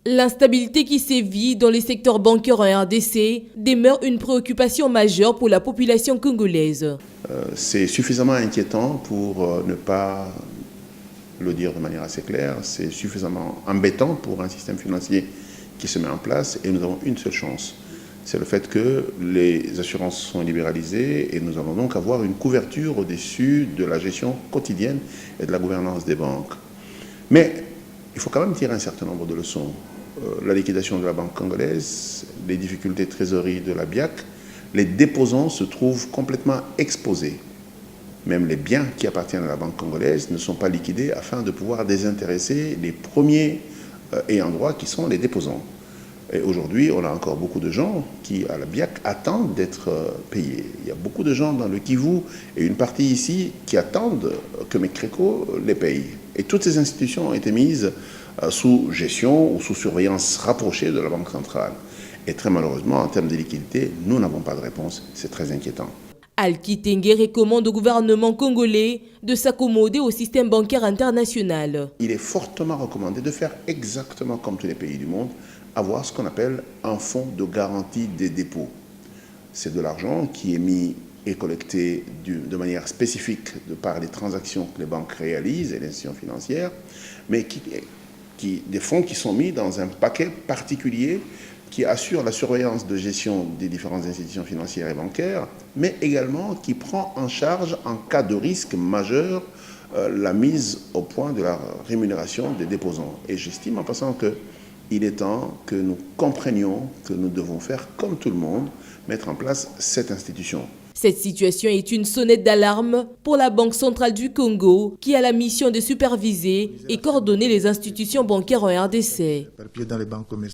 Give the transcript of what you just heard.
L'instabilité qui sévit dans les secteurs bancaires en RDC demeure une préoccupation majeure pour la population congolaise. C'est suffisamment inquiétant pour ne pas le dire de manière assez claire. C'est suffisamment embêtant pour un système financier qui se met en place et nous avons une seule chance. C'est le fait que les assurances sont libéralisées et nous allons donc avoir une couverture au-dessus de la gestion quotidienne et de la gouvernance des banques. Mais il faut quand même tirer un certain nombre de leçons. La liquidation de la banque congolaise, les difficultés de trésorerie de la BIAC, les déposants se trouvent complètement exposés. Même les biens qui appartiennent à la banque congolaise ne sont pas liquidés afin de pouvoir désintéresser les premiers ayants droit qui sont les déposants. Et aujourd'hui, on a encore beaucoup de gens qui, à la BIAC, attendent d'être payés. Il y a beaucoup de gens dans le Kivu et une partie ici qui attendent que Mekreco les paye. Et toutes ces institutions ont été mises sous gestion ou sous surveillance rapprochée de la Banque centrale. Et très malheureusement, en termes de liquidité, nous n'avons pas de réponse. C'est très inquiétant. Alki Tengue recommande au gouvernement congolais de s'accommoder au système bancaire international. Il est fortement recommandé de faire exactement comme tous les pays du monde, avoir ce qu'on appelle un fonds de garantie des dépôts. C'est de l'argent qui est mis et collecté de manière spécifique de par les transactions que les banques réalisent et les institutions financières, mais des fonds qui sont mis dans un paquet particulier qui assure la surveillance de gestion des différentes institutions financières et bancaires, mais également qui prend en charge, en cas de risque majeur, la mise au point de la rémunération des déposants. Et j'estime en passant qu'il est temps que nous comprenions que nous devons faire comme tout le monde, mettre en place cette institution. Cette situation est une sonnette d'alarme pour la Banque centrale du Congo qui a la mission de superviser et coordonner les institutions bancaires en RDC.